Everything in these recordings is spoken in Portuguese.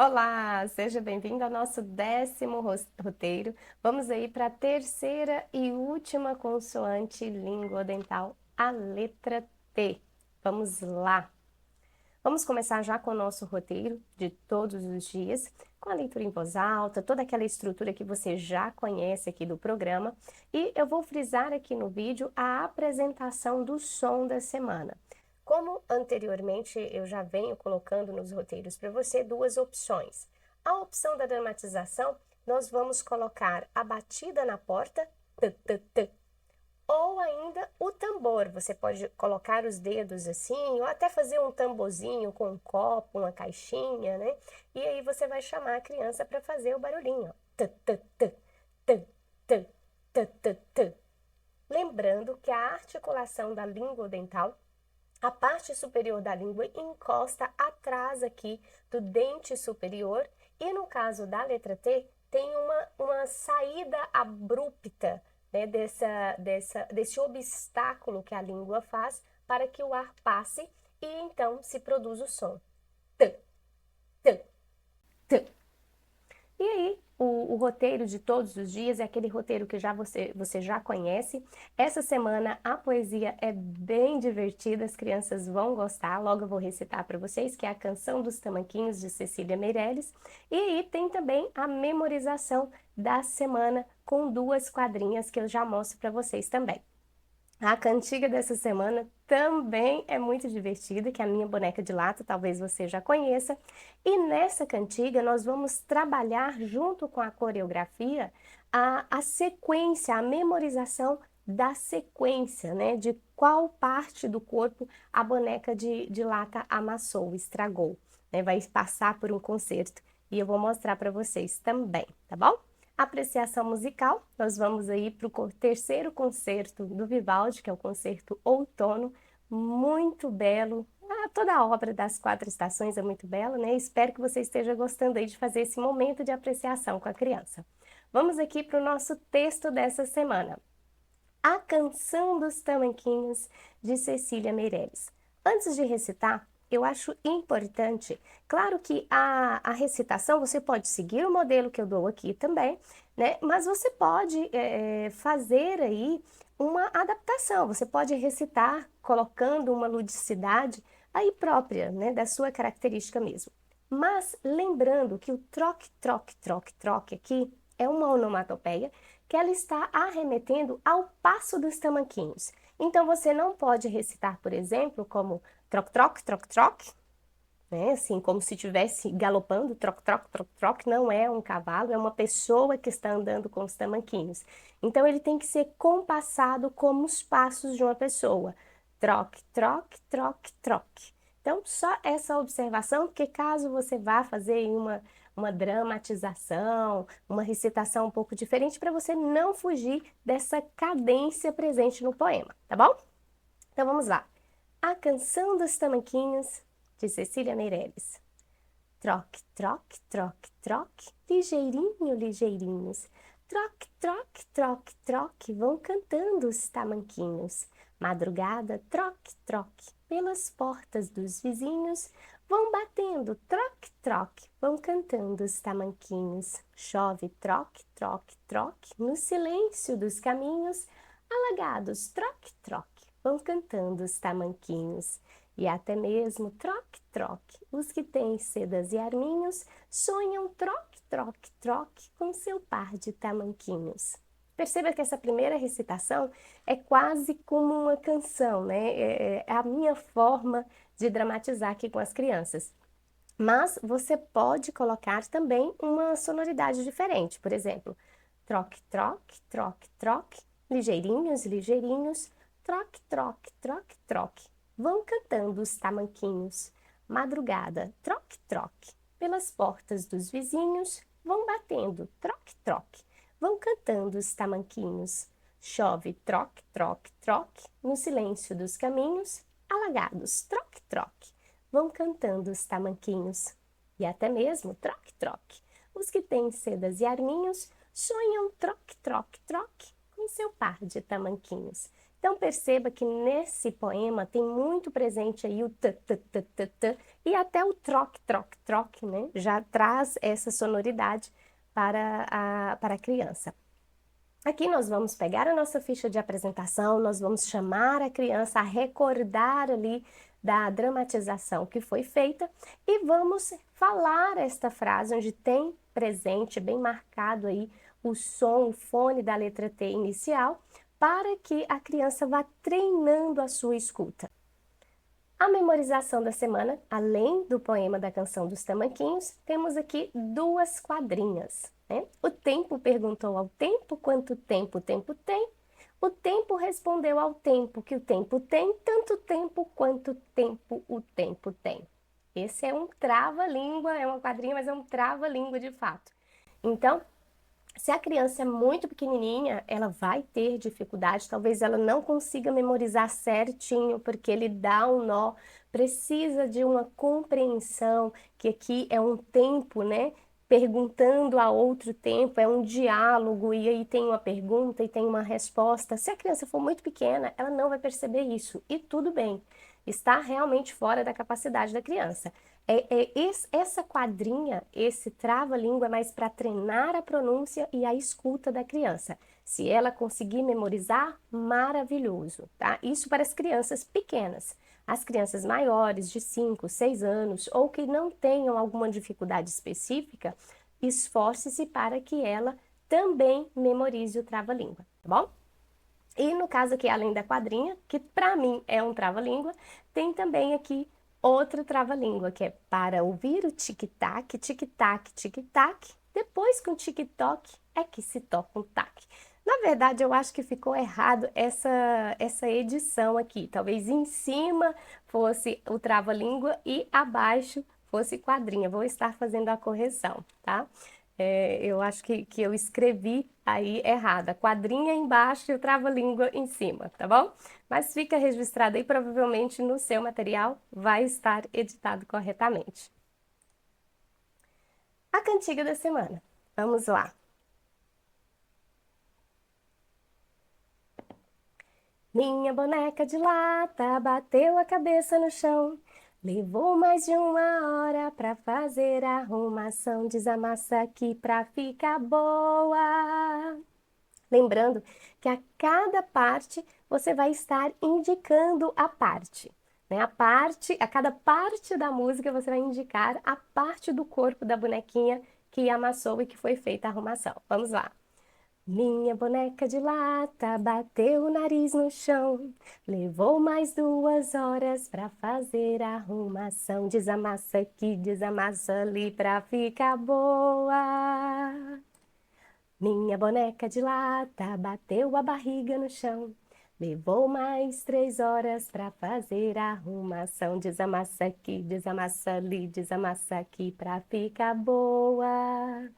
Olá, seja bem-vindo ao nosso 10º roteiro. Vamos aí para a terceira e última consoante linguodental, a letra T. Vamos lá! Vamos começar já com o nosso roteiro de todos os dias, com a leitura em voz alta, toda aquela estrutura que você já conhece aqui do programa. E eu vou frisar aqui no vídeo a apresentação do som da semana. Como anteriormente eu já venho colocando nos roteiros para você duas opções. A opção da dramatização, nós vamos colocar a batida na porta, t, t, t, ou ainda o tambor. Você pode colocar os dedos assim, ou até fazer um tamborzinho com um copo, uma caixinha, né? E aí você vai chamar a criança para fazer o barulhinho, ó. T, t, t, t, t, t, t, t. Lembrando que a articulação da língua dental, a parte superior da língua encosta atrás aqui do dente superior e no caso da letra T tem uma saída abrupta, né, desse obstáculo que a língua faz para que o ar passe e então se produz o som. T, t, t. E aí, o roteiro de todos os dias é aquele roteiro que você já conhece. Essa semana a poesia é bem divertida, as crianças vão gostar. Logo eu vou recitar para vocês, que é a Canção dos Tamanquinhos, de Cecília Meirelles. E aí tem também a memorização da semana com duas quadrinhas que eu já mostro para vocês também. A cantiga dessa semana também é muito divertida, que é a Minha Boneca de Lata, talvez você já conheça. E nessa cantiga nós vamos trabalhar junto com a coreografia a sequência, a memorização da sequência, né? De qual parte do corpo a boneca de lata amassou, estragou, né? Vai passar por um concerto e eu vou mostrar para vocês também, tá bom? Apreciação musical, nós vamos aí para o terceiro concerto do Vivaldi, que é o concerto Outono, muito belo. Toda a obra das quatro estações é muito bela, né? Espero que você esteja gostando aí de fazer esse momento de apreciação com a criança. Vamos aqui para o nosso texto dessa semana. A Canção dos Tamanquinhos, de Cecília Meirelles. Antes de recitar, eu acho importante, claro que a recitação você pode seguir o modelo que eu dou aqui também, né? Mas você pode fazer aí uma adaptação, você pode recitar colocando uma ludicidade aí própria, né? Da sua característica mesmo. Mas lembrando que o troque, troque, troque, troque aqui é uma onomatopeia que ela está arremetendo ao passo dos tamanquinhos. Então, você não pode recitar, por exemplo, como troque, troque, troque, troque, né? Assim, como se estivesse galopando, troque, troque, troque, troque, não é um cavalo, é uma pessoa que está andando com os tamanquinhos. Então, ele tem que ser compassado como os passos de uma pessoa. Troque, troque, troque, troque. Então, só essa observação, porque caso você vá fazer uma dramatização, uma recitação um pouco diferente, para você não fugir dessa cadência presente no poema, tá bom? Então, vamos lá. A Canção dos Tamanquinhos, de Cecília Meirelles. Troque, troque, troque, troque, ligeirinho, ligeirinhos. Troque, troque, troque, troque, vão cantando os tamanquinhos. Madrugada, troque, troque, pelas portas dos vizinhos, vão batendo, troque, troque, vão cantando os tamanquinhos. Chove, troque, troque, troque, no silêncio dos caminhos, alagados, troque, troque, vão cantando os tamanquinhos. E até mesmo troque, troque, os que têm sedas e arminhos sonham troque, troque, troque com seu par de tamanquinhos. Perceba que essa primeira recitação é quase como uma canção, né? É a minha forma de dramatizar aqui com as crianças. Mas você pode colocar também uma sonoridade diferente. Por exemplo, troque, troque, troque, troque, ligeirinhos, ligeirinhos, troque, troque, troque, troque. Vão cantando os tamanquinhos. Madrugada, troque, troque. Pelas portas dos vizinhos, vão batendo, troque, troque. Vão cantando os tamanquinhos. Chove, troque, troque, troque. No silêncio dos caminhos, alagados, troque, troque. Vão cantando os tamanquinhos. E até mesmo troque, troque. Os que têm sedas e arminhos sonham troque, troque, troque com seu par de tamanquinhos. Então perceba que nesse poema tem muito presente aí o t, t, t, t, t, e até o troque, troque, troque, né? Já traz essa sonoridade para a criança. Aqui nós vamos pegar a nossa ficha de apresentação, nós vamos chamar a criança a recordar ali da dramatização que foi feita e vamos falar esta frase onde tem presente, bem marcado aí, o som, o fone da letra T inicial, para que a criança vá treinando a sua escuta. A memorização da semana, além do poema da Canção dos Tamanquinhos, temos aqui duas quadrinhas, né? O tempo perguntou ao tempo quanto tempo o tempo tem. O tempo respondeu ao tempo que o tempo tem, tanto tempo quanto tempo o tempo tem. Esse é um trava-língua, é uma quadrinha, mas é um trava-língua de fato. Então, se a criança é muito pequenininha, ela vai ter dificuldade, talvez ela não consiga memorizar certinho, porque ele dá um nó, precisa de uma compreensão, que aqui é um tempo, né? Perguntando a outro tempo, é um diálogo, e aí tem uma pergunta e tem uma resposta. Se a criança for muito pequena, ela não vai perceber isso, e tudo bem, está realmente fora da capacidade da criança. Essa quadrinha, esse trava-língua é mais para treinar a pronúncia e a escuta da criança. Se ela conseguir memorizar, maravilhoso, tá? Isso para as crianças pequenas. As crianças maiores, de 5, 6 anos, ou que não tenham alguma dificuldade específica, esforce-se para que ela também memorize o trava-língua, tá bom? E no caso aqui, além da quadrinha, que para mim é um trava-língua, tem também aqui outro trava-língua, que é para ouvir o tic-tac, tic-tac, tic-tac, depois com tic-toc é que se toca um tac. Na verdade, eu acho que ficou errado essa edição aqui. Talvez em cima fosse o trava-língua e abaixo fosse quadrinha. Vou estar fazendo a correção, tá? Eu acho que eu escrevi aí errado. A quadrinha embaixo e o trava-língua em cima, tá bom? Mas fica registrado aí, provavelmente no seu material vai estar editado corretamente. A cantiga da semana. Vamos lá. Minha boneca de lata bateu a cabeça no chão. Levou mais de 1 hora pra fazer a arrumação. Desamassa aqui pra ficar boa. Lembrando que a cada parte você vai estar indicando a parte, né? A cada parte da música você vai indicar a parte do corpo da bonequinha que amassou e que foi feita a arrumação. Vamos lá. Minha boneca de lata bateu o nariz no chão, levou mais 2 horas pra fazer a arrumação. Desamassa aqui, desamassa ali pra ficar boa. Minha boneca de lata bateu a barriga no chão, levou mais 3 horas pra fazer a arrumação. Desamassa aqui, desamassa ali, desamassa aqui pra ficar boa.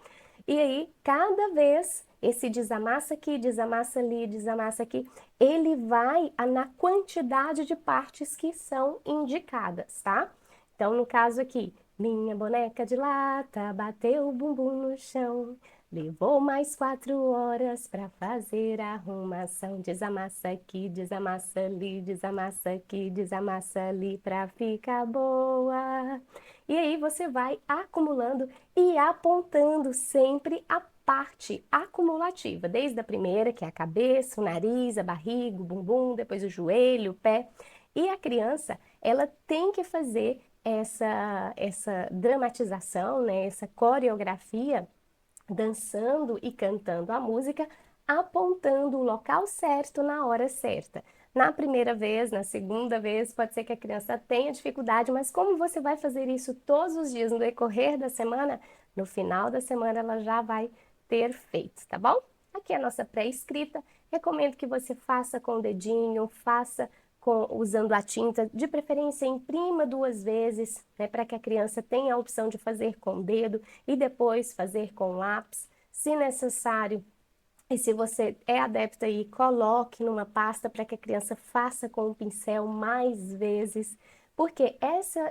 E aí, cada vez, esse desamassa aqui, desamassa ali, desamassa aqui, ele vai na quantidade de partes que são indicadas, tá? Então, no caso aqui, minha boneca de lata bateu o bumbum no chão, levou mais 4 horas para fazer a arrumação. Desamassa aqui, desamassa ali, desamassa aqui, desamassa ali para ficar boa. E aí você vai acumulando e apontando sempre a parte acumulativa, desde a primeira, que é a cabeça, o nariz, a barriga, o bumbum, depois o joelho, o pé. E a criança, ela tem que fazer essa dramatização, né, essa coreografia, dançando e cantando a música, apontando o local certo na hora certa. Na primeira vez, na segunda vez, pode ser que a criança tenha dificuldade, mas como você vai fazer isso todos os dias no decorrer da semana, no final da semana ela já vai ter feito, tá bom? Aqui é a nossa pré-escrita. Recomendo que você faça com o dedinho, faça usando a tinta, de preferência imprima 2 vezes, né, para que a criança tenha a opção de fazer com o dedo e depois fazer com lápis, se necessário. E se você é adepto aí, coloque numa pasta para que a criança faça com o pincel mais vezes, porque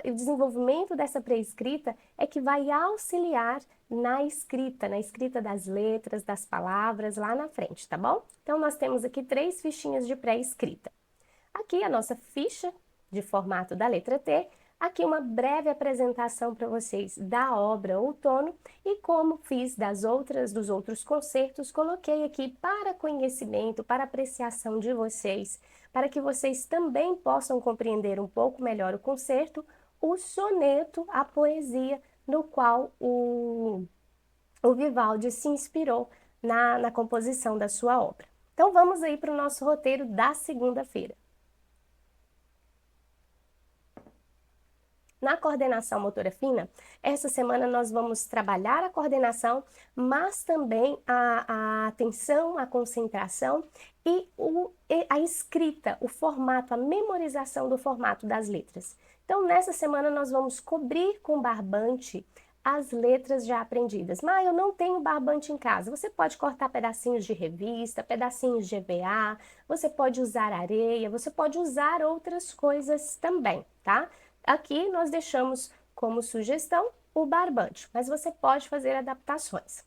o desenvolvimento dessa pré-escrita é que vai auxiliar na escrita das letras, das palavras lá na frente, tá bom? Então, nós temos aqui 3 fichinhas de pré-escrita. Aqui a nossa ficha de formato da letra T, aqui uma breve apresentação para vocês da obra Outono e como fiz dos outros concertos, coloquei aqui para conhecimento, para apreciação de vocês, para que vocês também possam compreender um pouco melhor o concerto, o soneto, a poesia, no qual o Vivaldi se inspirou na composição da sua obra. Então vamos aí para o nosso roteiro da segunda-feira. Na coordenação motora fina, essa semana nós vamos trabalhar a coordenação, mas também a atenção, a concentração e a escrita, o formato, a memorização do formato das letras. Então, nessa semana nós vamos cobrir com barbante as letras já aprendidas. Mas eu não tenho barbante em casa. Você pode cortar pedacinhos de revista, pedacinhos de EVA, você pode usar areia, você pode usar outras coisas também, tá? Aqui nós deixamos como sugestão o barbante, mas você pode fazer adaptações.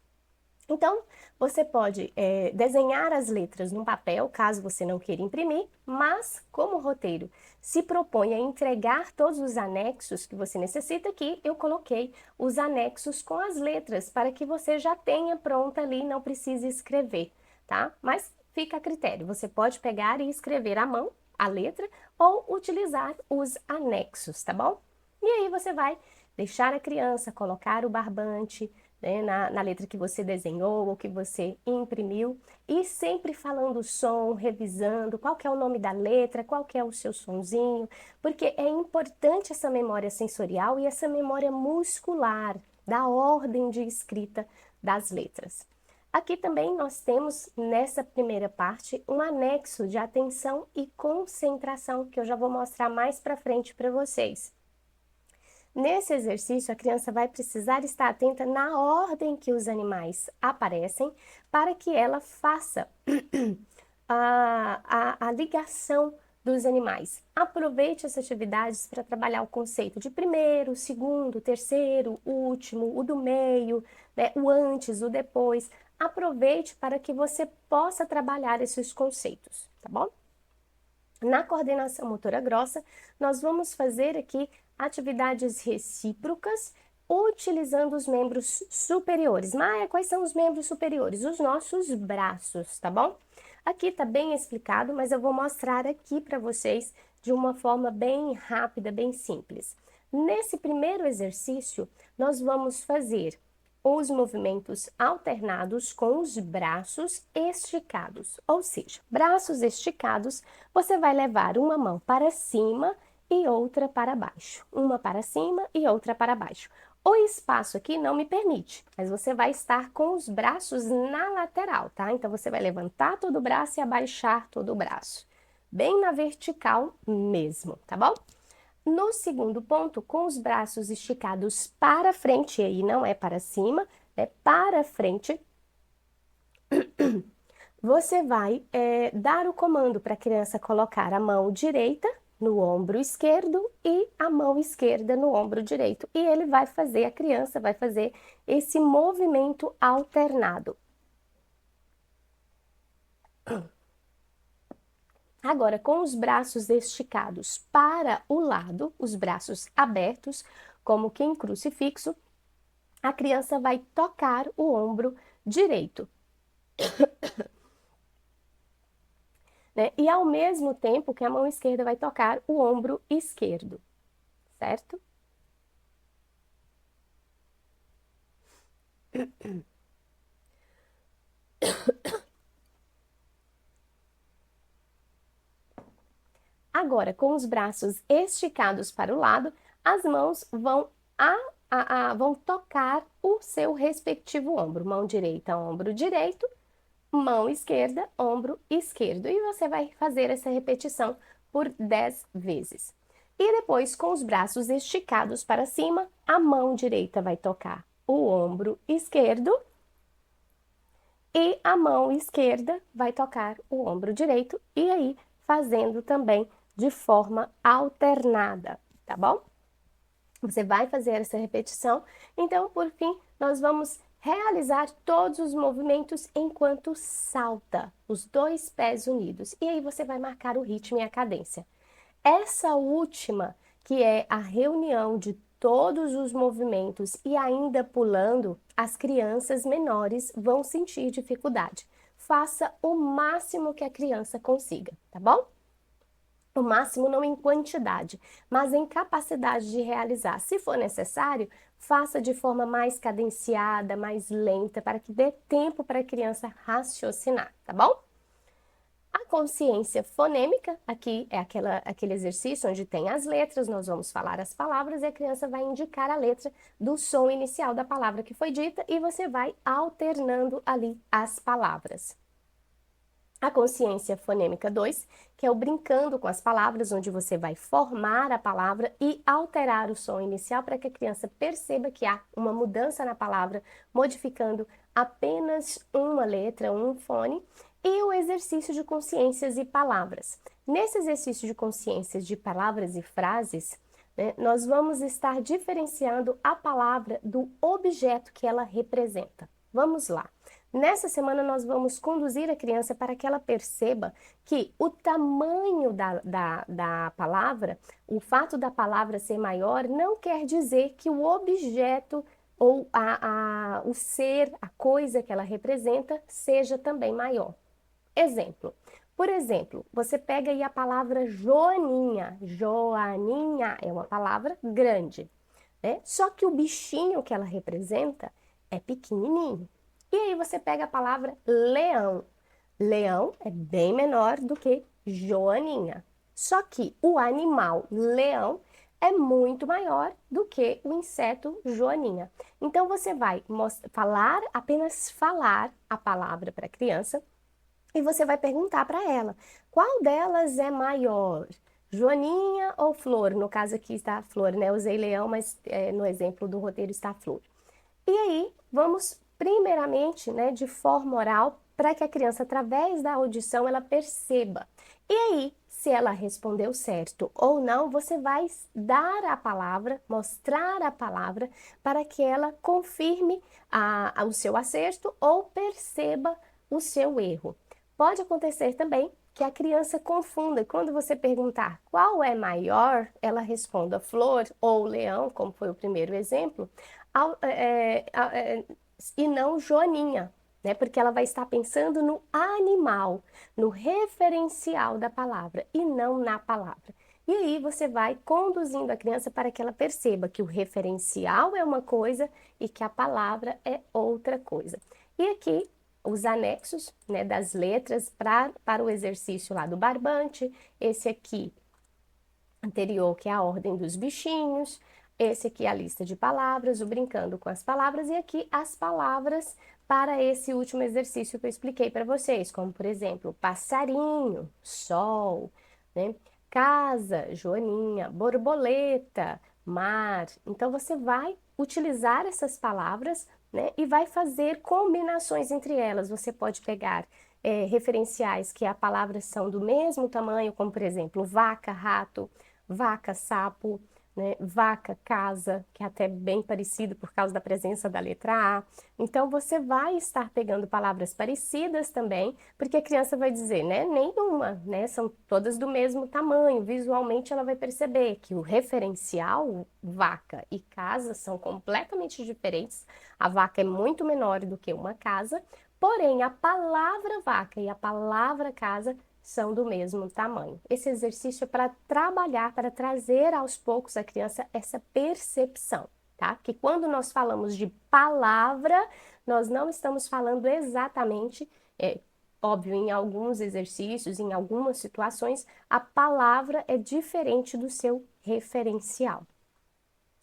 Então, você pode desenhar as letras num papel, caso você não queira imprimir, mas como o roteiro se propõe a entregar todos os anexos que você necessita, aqui eu coloquei os anexos com as letras, para que você já tenha pronta ali e não precise escrever, tá? Mas fica a critério, você pode pegar e escrever à mão a letra ou utilizar os anexos, tá bom? E aí você vai deixar a criança colocar o barbante, né, na letra que você desenhou ou que você imprimiu, e sempre falando o som, revisando qual que é o nome da letra, qual que é o seu sonzinho, porque é importante essa memória sensorial e essa memória muscular da ordem de escrita das letras. Aqui também nós temos, nessa primeira parte, um anexo de atenção e concentração, que eu já vou mostrar mais para frente para vocês. Nesse exercício, a criança vai precisar estar atenta na ordem que os animais aparecem, para que ela faça a ligação dos animais. Aproveite essas atividades para trabalhar o conceito de primeiro, segundo, terceiro, último, o do meio, né, o antes, o depois. Aproveite para que você possa trabalhar esses conceitos, tá bom? Na coordenação motora grossa, nós vamos fazer aqui atividades recíprocas utilizando os membros superiores. Maia, quais são os membros superiores? Os nossos braços, tá bom? Aqui tá bem explicado, mas eu vou mostrar aqui para vocês de uma forma bem rápida, bem simples. Nesse primeiro exercício, nós vamos fazer os movimentos alternados com os braços esticados, ou seja, braços esticados, você vai levar uma mão para cima e outra para baixo, uma para cima e outra para baixo. O espaço aqui não me permite, mas você vai estar com os braços na lateral, tá? Então você vai levantar todo o braço e abaixar todo o braço, bem na vertical mesmo, tá bom? No segundo ponto, com os braços esticados para frente, e aí não é para cima, é para frente, você vai dar o comando para a criança colocar a mão direita no ombro esquerdo e a mão esquerda no ombro direito. E ele vai fazer, a criança vai fazer esse movimento alternado. Agora, com os braços esticados para o lado, os braços abertos, como que em crucifixo, a criança vai tocar o ombro direito. Né? E ao mesmo tempo que a mão esquerda vai tocar o ombro esquerdo, certo? Agora, com os braços esticados para o lado, as mãos vão tocar o seu respectivo ombro. Mão direita, ombro direito, mão esquerda, ombro esquerdo. E você vai fazer essa repetição por 10 vezes. E depois, com os braços esticados para cima, a mão direita vai tocar o ombro esquerdo e a mão esquerda vai tocar o ombro direito. E aí, fazendo também de forma alternada. tá bom? Você vai fazer essa repetição. Então, por fim, nós vamos realizar todos os movimentos enquanto salta, os dois pés unidos. E aí você vai marcar o ritmo e a cadência. Essa última, que é a reunião de todos os movimentos e ainda pulando, as crianças menores vão sentir dificuldade. Faça o máximo que a criança consiga, tá bom? O máximo não em quantidade, mas em capacidade de realizar. Se for necessário, faça de forma mais cadenciada, mais lenta, para que dê tempo para a criança raciocinar, tá bom? A consciência fonêmica, aqui é aquele exercício onde tem as letras, nós vamos falar as palavras e a criança vai indicar a letra do som inicial da palavra que foi dita e você vai alternando ali as palavras. A consciência fonêmica 2, que é o brincando com as palavras, onde você vai formar a palavra e alterar o som inicial para que a criança perceba que há uma mudança na palavra, modificando apenas uma letra, um fone, e o exercício de consciências e palavras. Nesse exercício de consciências de palavras e frases, né, nós vamos estar diferenciando a palavra do objeto que ela representa. Vamos lá. Nessa semana, nós vamos conduzir a criança para que ela perceba que o tamanho da palavra, o fato da palavra ser maior, não quer dizer que o objeto ou o ser, a coisa que ela representa, seja também maior. Exemplo. Por exemplo, você pega aí a palavra Joaninha. Joaninha é uma palavra grande, né? Só que o bichinho que ela representa é pequenininho. E aí você pega a palavra leão. Leão é bem menor do que Joaninha. Só que o animal leão é muito maior do que o inseto Joaninha. Então você vai falar, apenas falar a palavra para a criança e você vai perguntar para ela, qual delas é maior? Joaninha ou flor? No caso aqui está a flor, né? Eu usei leão, mas no exemplo do roteiro está a flor. E aí, vamos primeiramente, né, de forma oral, para que a criança, através da audição, ela perceba. E aí, se ela respondeu certo ou não, você vai dar a palavra, mostrar a palavra, para que ela confirme o seu acerto ou perceba o seu erro. Pode acontecer também que a criança confunda. E quando você perguntar qual é maior, ela responda flor ou leão, como foi o primeiro exemplo, e não Joaninha, né? Porque ela vai estar pensando no animal, no referencial da palavra e não na palavra. E aí você vai conduzindo a criança para que ela perceba que o referencial é uma coisa e que a palavra é outra coisa. E aqui os anexos, né, das letras para o exercício lá do barbante, esse aqui anterior, que é a ordem dos bichinhos, esse aqui é a lista de palavras, o brincando com as palavras, e aqui as palavras para esse último exercício que eu expliquei para vocês, como por exemplo, passarinho, sol, né? Casa, joaninha, borboleta, mar. Então você vai utilizar essas palavras, né, e vai fazer combinações entre elas. Você pode pegar referenciais que a palavra são do mesmo tamanho, como por exemplo, vaca, rato, vaca, sapo, né? Vaca, casa, que é até bem parecido por causa da presença da letra A. Então, você vai estar pegando palavras parecidas também, porque a criança vai dizer, né? Nenhuma, né? São todas do mesmo tamanho. Visualmente, ela vai perceber que o referencial, vaca e casa, são completamente diferentes. A vaca é muito menor do que uma casa, porém, a palavra vaca e a palavra casa são do mesmo tamanho. Esse exercício é para trabalhar, para trazer aos poucos à criança essa percepção, tá? Que quando nós falamos de palavra, nós não estamos falando exatamente, óbvio, em alguns exercícios, em algumas situações, a palavra é diferente do seu referencial.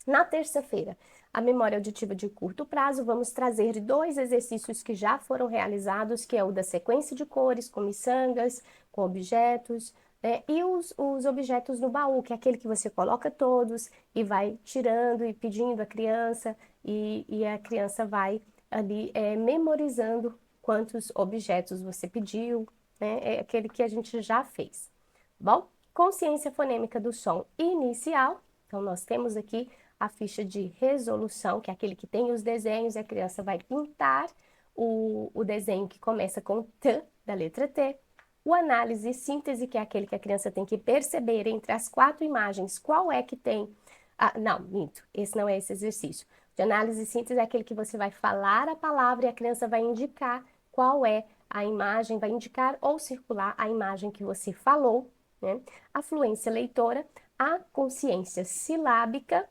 Na terça-feira, a memória auditiva de curto prazo, vamos trazer 2 exercícios que já foram realizados, que é o da sequência de cores, com miçangas, com objetos, né? E os objetos no baú, que é aquele que você coloca todos e vai tirando e pedindo à criança, e a criança vai ali memorizando quantos objetos você pediu, né? É aquele que a gente já fez. Bom, consciência fonêmica do som inicial. Então, nós temos aqui a ficha de resolução, que é aquele que tem os desenhos, e a criança vai pintar o desenho que começa com T, da letra T. O análise e síntese, que é aquele que a criança tem que perceber entre as 4 imagens qual é que tem. Ah, não, minto, esse não é esse exercício. De análise e síntese é aquele que você vai falar a palavra e a criança vai indicar qual é a imagem, vai indicar ou circular a imagem que você falou, né? A fluência leitora, a consciência silábica,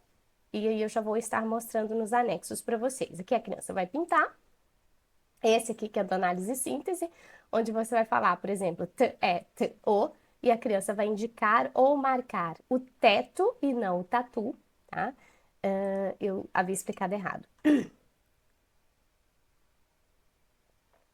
e aí eu já vou estar mostrando nos anexos para vocês. Aqui a criança vai pintar, esse aqui que é do análise e síntese, onde você vai falar, por exemplo, t, é, t, o, e a criança vai indicar ou marcar o teto e não o tatu, tá? Eu havia explicado errado.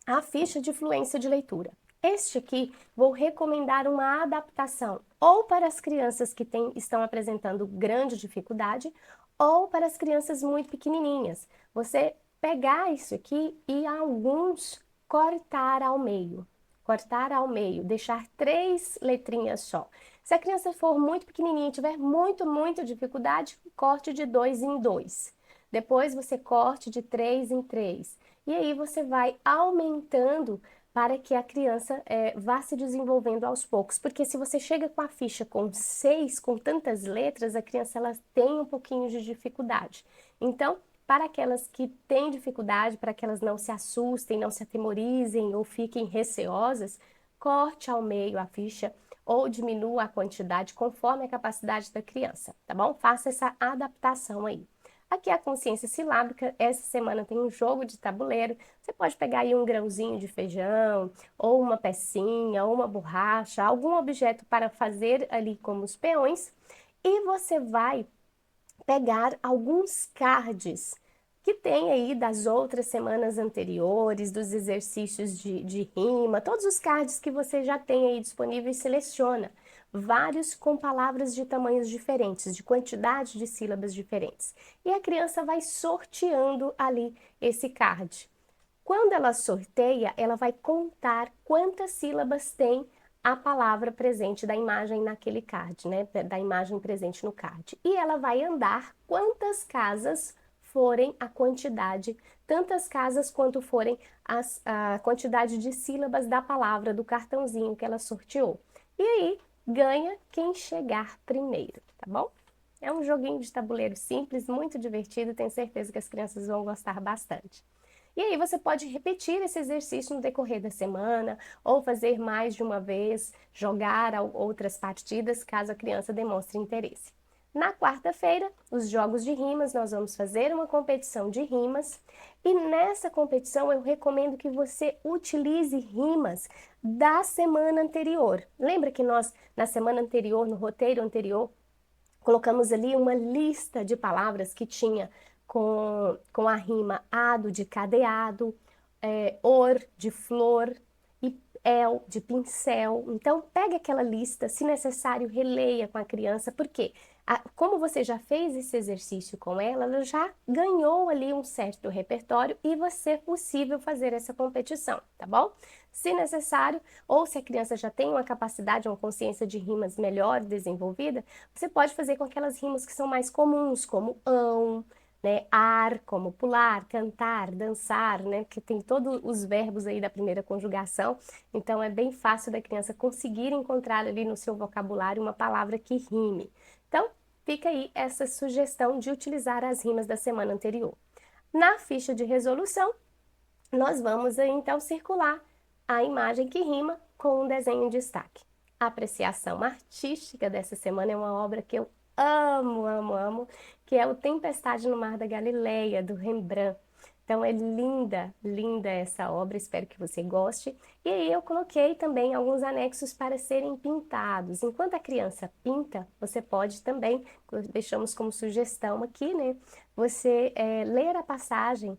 A ficha de fluência de leitura. Este aqui, vou recomendar uma adaptação ou para as crianças que estão apresentando grande dificuldade ou para as crianças muito pequenininhas. Você pegar isso aqui e alguns cortar ao meio. Cortar ao meio, deixar 3 letrinhas só. Se a criança for muito pequenininha e tiver muito dificuldade, corte de 2 em 2. Depois você corte de 3 em 3. E aí você vai aumentando para que a criança vá se desenvolvendo aos poucos. Porque se você chega com a ficha com 6, com tantas letras, a criança ela tem um pouquinho de dificuldade. Então, para aquelas que têm dificuldade, para que elas não se assustem, não se atemorizem ou fiquem receosas, corte ao meio a ficha ou diminua a quantidade conforme a capacidade da criança, tá bom? Faça essa adaptação aí. Aqui é a consciência silábica, essa semana tem um jogo de tabuleiro, você pode pegar aí um grãozinho de feijão, ou uma pecinha, ou uma borracha, algum objeto para fazer ali como os peões, e você vai pegar alguns cards que tem aí das outras semanas anteriores, dos exercícios de rima, todos os cards que você já tem aí disponíveis, seleciona vários com palavras de tamanhos diferentes, de quantidade de sílabas diferentes. E a criança vai sorteando ali esse card. Quando ela sorteia, ela vai contar quantas sílabas tem a palavra presente da imagem naquele card, né? Da imagem presente no card. E ela vai andar quantas casas forem a quantidade, tantas casas quanto forem a quantidade de sílabas da palavra do cartãozinho que ela sorteou. E aí, ganha quem chegar primeiro, tá bom? É um joguinho de tabuleiro simples, muito divertido, tenho certeza que as crianças vão gostar bastante. E aí você pode repetir esse exercício no decorrer da semana, ou fazer mais de uma vez, jogar outras partidas, caso a criança demonstre interesse. Na quarta-feira, os jogos de rimas, nós vamos fazer uma competição de rimas, e nessa competição eu recomendo que você utilize rimas da semana anterior. Lembra que nós, na semana anterior, no roteiro anterior, colocamos ali uma lista de palavras que tinha com a rima ado de cadeado, or de flor e el de pincel. Então, pegue aquela lista, se necessário, releia com a criança, porque como você já fez esse exercício com ela, ela já ganhou ali um certo repertório e vai ser possível fazer essa competição, tá bom? Se necessário, ou se a criança já tem uma capacidade, uma consciência de rimas melhor desenvolvida, você pode fazer com aquelas rimas que são mais comuns, como né, ar, como pular, cantar, dançar, né, que tem todos os verbos aí da primeira conjugação, então é bem fácil da criança conseguir encontrar ali no seu vocabulário uma palavra que rime. Então, fica aí essa sugestão de utilizar as rimas da semana anterior. Na ficha de resolução, nós vamos aí, então circular a imagem que rima com um desenho em destaque. A apreciação artística dessa semana é uma obra que eu amo, que é o Tempestade no Mar da Galileia, do Rembrandt. Então é linda essa obra, espero que você goste. E aí eu coloquei também alguns anexos para serem pintados. Enquanto a criança pinta, você pode também, deixamos como sugestão aqui, né? Você ler a passagem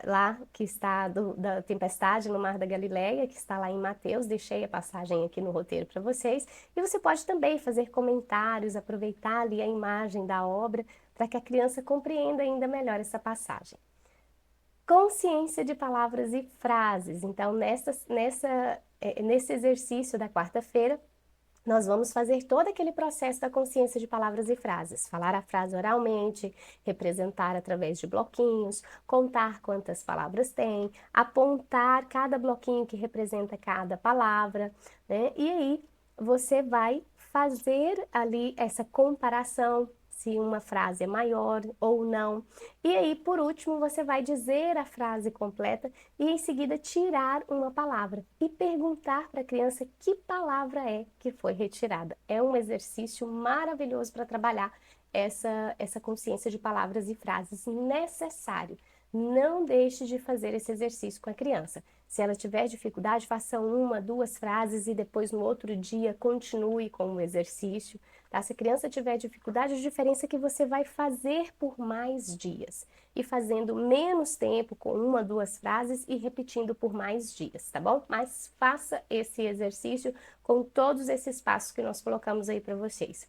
lá que está da tempestade no Mar da Galileia, que está lá em Mateus, deixei a passagem aqui no roteiro para vocês, e você pode também fazer comentários, aproveitar ali a imagem da obra, para que a criança compreenda ainda melhor essa passagem. Consciência de palavras e frases. Então, nesse exercício da quarta-feira, nós vamos fazer todo aquele processo da consciência de palavras e frases. Falar a frase oralmente, representar através de bloquinhos, contar quantas palavras tem, apontar cada bloquinho que representa cada palavra, né? E aí você vai fazer ali essa comparação, se uma frase é maior ou não. E aí, por último, você vai dizer a frase completa e em seguida tirar uma palavra e perguntar para a criança que palavra é que foi retirada. É um exercício maravilhoso para trabalhar essa consciência de palavras e frases necessário. Não deixe de fazer esse exercício com a criança. Se ela tiver dificuldade, faça uma, duas frases e depois no outro dia continue com o exercício. Tá? Se a criança tiver dificuldade, a diferença é que você vai fazer por mais dias e fazendo menos tempo com uma, duas frases e repetindo por mais dias, tá bom? Mas faça esse exercício com todos esses passos que nós colocamos aí para vocês.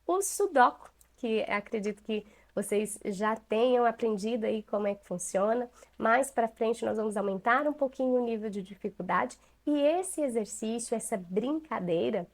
O Sudoku, que acredito que vocês já tenham aprendido aí como é que funciona, mais para frente nós vamos aumentar um pouquinho o nível de dificuldade e esse exercício, essa brincadeira,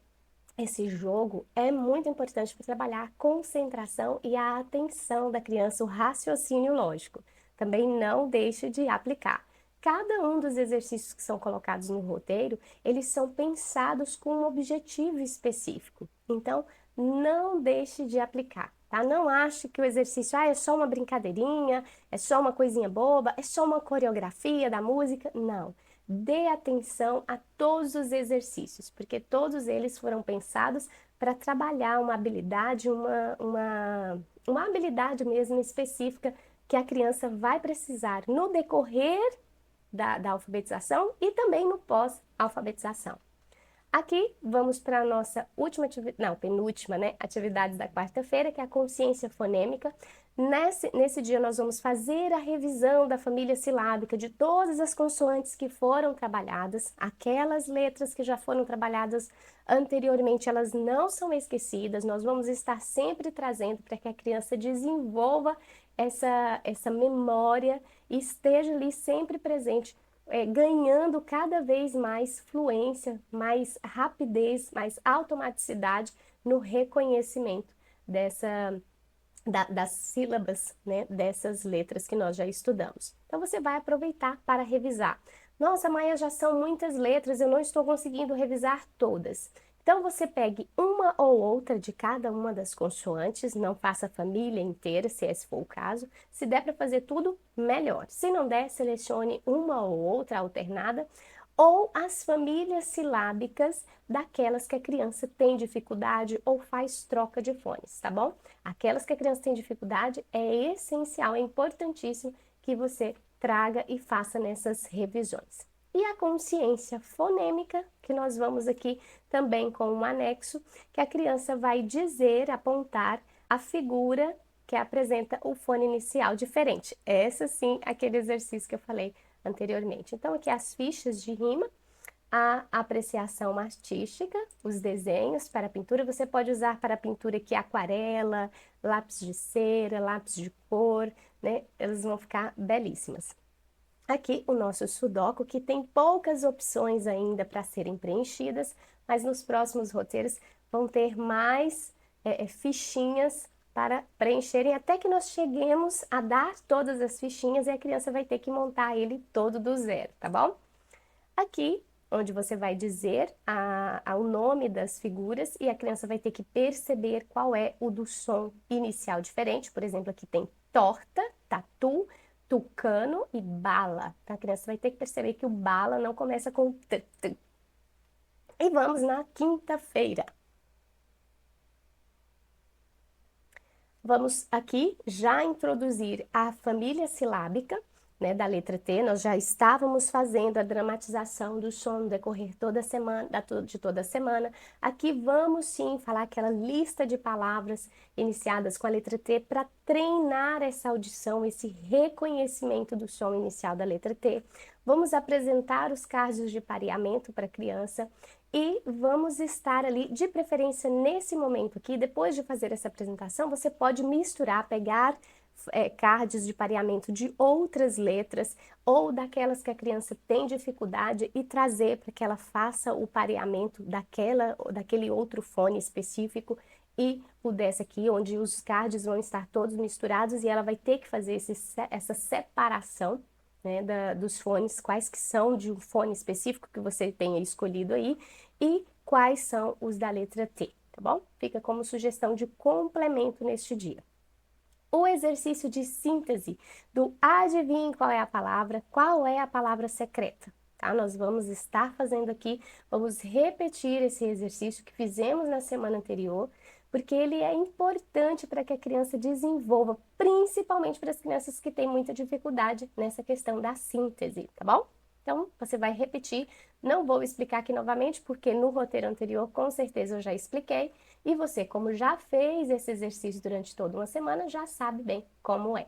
esse jogo é muito importante para trabalhar a concentração e a atenção da criança, o raciocínio lógico. Também não deixe de aplicar. Cada um dos exercícios que são colocados no roteiro, eles são pensados com um objetivo específico. Então, não deixe de aplicar, tá? Não ache que o exercício é só uma brincadeirinha, é só uma coisinha boba, é só uma coreografia da música. Não. Dê atenção a todos os exercícios, porque todos eles foram pensados para trabalhar uma habilidade, uma habilidade mesmo específica que a criança vai precisar no decorrer da alfabetização e também no pós-alfabetização. Aqui vamos para a nossa última atividade, não, penúltima, né? Atividade da quarta-feira, que é a consciência fonêmica. Nesse dia nós vamos fazer a revisão da família silábica de todas as consoantes que foram trabalhadas, aquelas letras que já foram trabalhadas anteriormente, elas não são esquecidas, nós vamos estar sempre trazendo para que a criança desenvolva essa memória e esteja ali sempre presente ganhando cada vez mais fluência, mais rapidez, mais automaticidade no reconhecimento das sílabas, né, dessas letras que nós já estudamos. Então você vai aproveitar para revisar. Nossa, Maia, já são muitas letras, eu não estou conseguindo revisar todas. Então você pegue uma ou outra de cada uma das consoantes, não faça a família inteira, se esse for o caso. Se der para fazer tudo, melhor. Se não der, selecione uma ou outra alternada ou as famílias silábicas daquelas que a criança tem dificuldade ou faz troca de fones, tá bom? Aquelas que a criança tem dificuldade é essencial, é importantíssimo que você traga e faça nessas revisões. E a consciência fonêmica, que nós vamos aqui também com um anexo, que a criança vai dizer, apontar a figura que apresenta o fone inicial diferente. Essa sim, aquele exercício que eu falei anteriormente. Então, aqui as fichas de rima, a apreciação artística, os desenhos para pintura. Você pode usar para pintura aqui aquarela, lápis de cera, lápis de cor, né? Elas vão ficar belíssimas. Aqui o nosso Sudoku, que tem poucas opções ainda para serem preenchidas, mas nos próximos roteiros vão ter mais fichinhas para preencherem, até que nós cheguemos a dar todas as fichinhas e a criança vai ter que montar ele todo do zero, tá bom? Aqui, onde você vai dizer o nome das figuras e a criança vai ter que perceber qual é o do som inicial diferente. Por exemplo, aqui tem torta, tatu, tucano e bala. Então, a criança vai ter que perceber que o bala não começa com t, t. E vamos na quinta-feira. Vamos aqui já introduzir a família silábica, né, da letra T. Nós já estávamos fazendo a dramatização do som no decorrer de toda semana. Aqui vamos sim falar aquela lista de palavras iniciadas com a letra T para treinar essa audição, esse reconhecimento do som inicial da letra T. Vamos apresentar os casos de pareamento para a criança e vamos estar ali, de preferência nesse momento aqui, depois de fazer essa apresentação, você pode misturar, pegar cards de pareamento de outras letras ou daquelas que a criança tem dificuldade e trazer para que ela faça o pareamento daquele outro fone específico e o dessa aqui, onde os cards vão estar todos misturados e ela vai ter que fazer essa separação, né, dos fones, quais que são de um fone específico que você tenha escolhido aí e quais são os da letra T, tá bom? Fica como sugestão de complemento neste dia. O exercício de síntese do adivinhe qual é a palavra secreta, tá? Nós vamos estar fazendo aqui, vamos repetir esse exercício que fizemos na semana anterior, porque ele é importante para que a criança desenvolva, principalmente para as crianças que têm muita dificuldade nessa questão da síntese, tá bom? Então, você vai repetir, não vou explicar aqui novamente, porque no roteiro anterior, com certeza, eu já expliquei, e você, como já fez esse exercício durante toda uma semana, já sabe bem como é.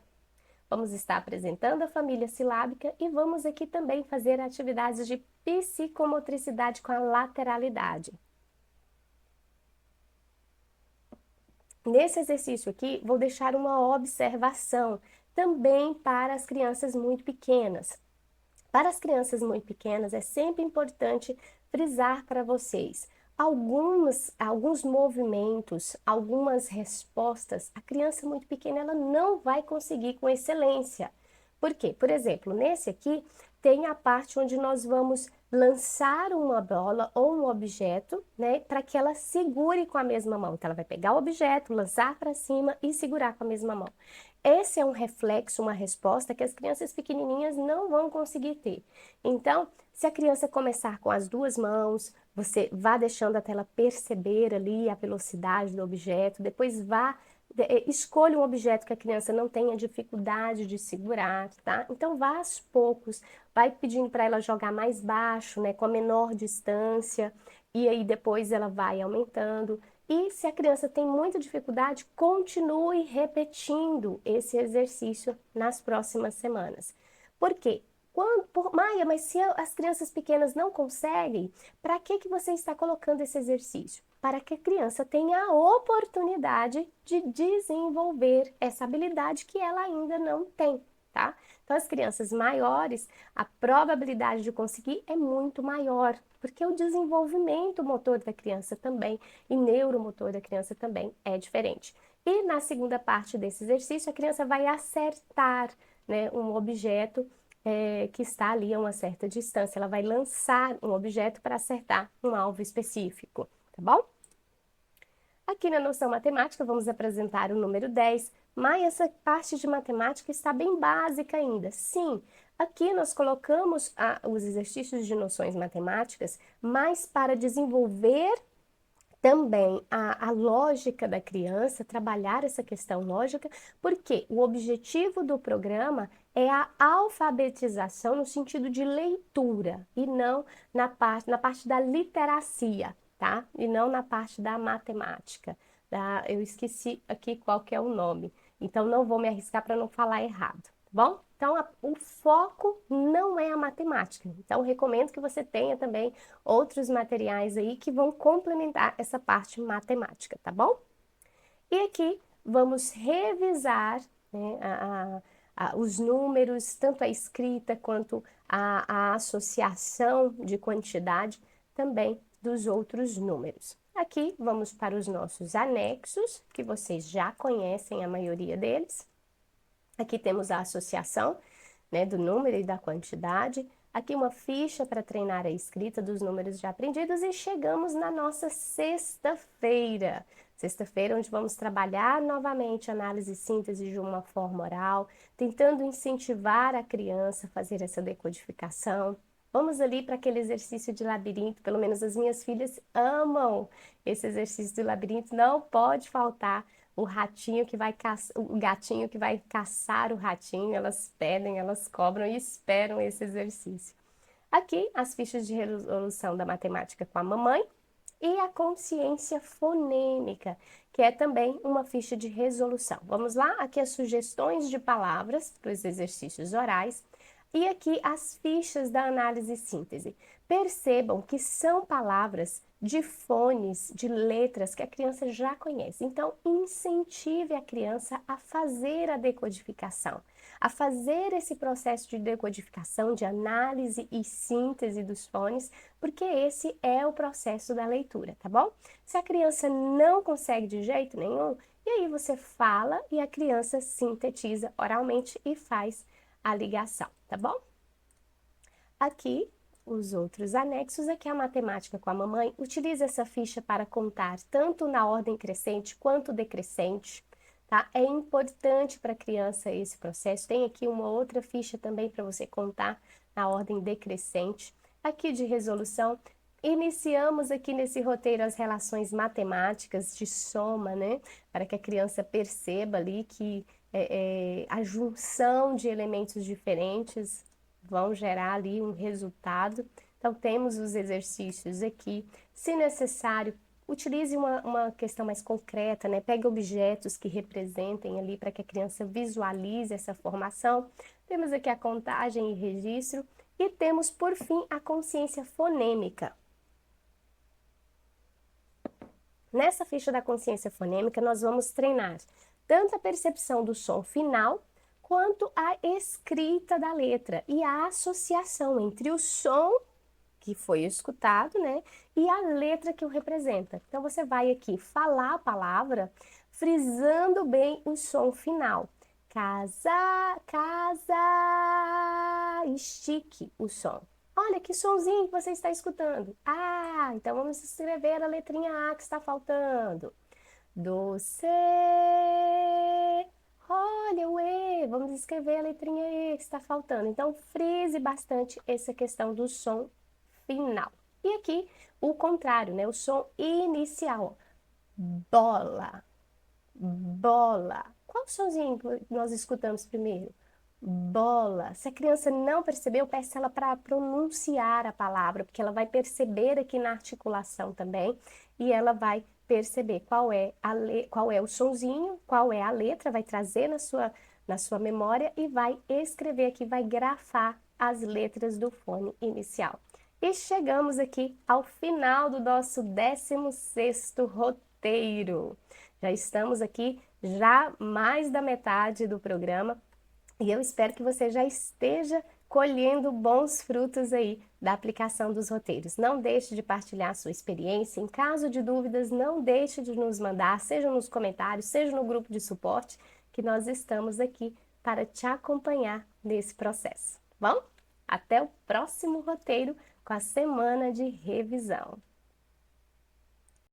Vamos estar apresentando a família silábica e vamos aqui também fazer atividades de psicomotricidade com a lateralidade. Nesse exercício aqui, vou deixar uma observação também para as crianças muito pequenas. Para as crianças muito pequenas, é sempre importante frisar para vocês alguns movimentos, algumas respostas, a criança muito pequena ela não vai conseguir com excelência. Por quê? Por exemplo, nesse aqui tem a parte onde nós vamos lançar uma bola ou um objeto, né, para que ela segure com a mesma mão. Então, ela vai pegar o objeto, lançar para cima e segurar com a mesma mão. Esse é um reflexo, uma resposta que as crianças pequenininhas não vão conseguir ter. Então, se a criança começar com as duas mãos, você vá deixando até ela perceber ali a velocidade do objeto, depois escolha um objeto que a criança não tenha dificuldade de segurar, tá? Então, vá aos poucos, vai pedindo para ela jogar mais baixo, né, com a menor distância, e aí depois ela vai aumentando. E se a criança tem muita dificuldade, continue repetindo esse exercício nas próximas semanas. Por quê? Maia, mas se as crianças pequenas não conseguem, para que você está colocando esse exercício? Para que a criança tenha a oportunidade de desenvolver essa habilidade que ela ainda não tem, tá? Então, as crianças maiores, a probabilidade de conseguir é muito maior, porque o desenvolvimento motor da criança também e neuromotor da criança também é diferente. E na segunda parte desse exercício, a criança vai acertar, né, um objeto que está ali a uma certa distância. Ela vai lançar um objeto para acertar um alvo específico, tá bom? Aqui na noção matemática, vamos apresentar o número 10, mas essa parte de matemática está bem básica ainda. Sim, aqui nós colocamos os exercícios de noções matemáticas, mas para desenvolver também a lógica da criança, trabalhar essa questão lógica, porque o objetivo do programa é a alfabetização no sentido de leitura e não na parte da literacia, tá? E não na parte da matemática. Eu esqueci aqui qual que é o nome, então não vou me arriscar para não falar errado, tá bom? Então, o foco não é a matemática. Então, recomendo que você tenha também outros materiais aí que vão complementar essa parte matemática, tá bom? E aqui vamos revisar, né, os números, tanto a escrita quanto a associação de quantidade também dos outros números. Aqui vamos para os nossos anexos, que vocês já conhecem a maioria deles. Aqui temos a associação, né, do número e da quantidade. Aqui uma ficha para treinar a escrita dos números já aprendidos e chegamos na nossa sexta-feira. Sexta-feira, onde vamos trabalhar novamente análise e síntese de uma forma oral, tentando incentivar a criança a fazer essa decodificação. Vamos ali para aquele exercício de labirinto, pelo menos as minhas filhas amam esse exercício do labirinto, não pode faltar o ratinho que vai o gatinho que vai caçar o ratinho, elas pedem, elas cobram e esperam esse exercício. Aqui, as fichas de resolução da matemática com a mamãe e a consciência fonêmica, que é também uma ficha de resolução. Vamos lá? Aqui as sugestões de palavras para os exercícios orais e aqui as fichas da análise e síntese. Percebam que são palavras de fones, de letras que a criança já conhece. Então, incentive a criança a fazer a decodificação, a fazer esse processo de decodificação, de análise e síntese dos fones, porque esse é o processo da leitura, tá bom? Se a criança não consegue de jeito nenhum, e aí você fala e a criança sintetiza oralmente e faz a ligação, tá bom? Aqui, os outros anexos, aqui a matemática com a mamãe. Utilize essa ficha para contar tanto na ordem crescente quanto decrescente, tá? É importante para a criança esse processo. Tem aqui uma outra ficha também para você contar na ordem decrescente. Aqui de resolução, iniciamos aqui nesse roteiro as relações matemáticas de soma, né? Para que a criança perceba ali que a junção de elementos diferentes vão gerar ali um resultado. Então, temos os exercícios aqui. Se necessário, utilize uma questão mais concreta, né? Pegue objetos que representem ali para que a criança visualize essa formação. Temos aqui a contagem e registro. E temos, por fim, a consciência fonêmica. Nessa ficha da consciência fonêmica, nós vamos treinar tanto a percepção do som final, quanto a escrita da letra e a associação entre o som que foi escutado, né, e a letra que o representa. Então, você vai aqui falar a palavra, frisando bem o som final. Casa, casa, estique o som. Olha que sonzinho que você está escutando. Ah, então vamos escrever a letrinha A que está faltando. Do, C, olha o E, vamos escrever a letrinha E que está faltando. Então, frise bastante essa questão do som final. E aqui, o contrário, né? O som inicial. Bola, bola. Qual sonzinho que nós escutamos primeiro? Bola. Se a criança não percebeu, peça ela para pronunciar a palavra, porque ela vai perceber aqui na articulação também, e ela vai perceber qual é o sonzinho, qual é a letra, vai trazer na sua memória e vai escrever aqui, vai grafar as letras do fone inicial. E chegamos aqui ao final do nosso 16º roteiro. Já estamos aqui, já mais da metade do programa, e eu espero que você já esteja colhendo bons frutos aí da aplicação dos roteiros. Não deixe de partilhar a sua experiência. Em caso de dúvidas, não deixe de nos mandar, seja nos comentários, seja no grupo de suporte, que nós estamos aqui para te acompanhar nesse processo. Bom? Até o próximo roteiro com a semana de revisão.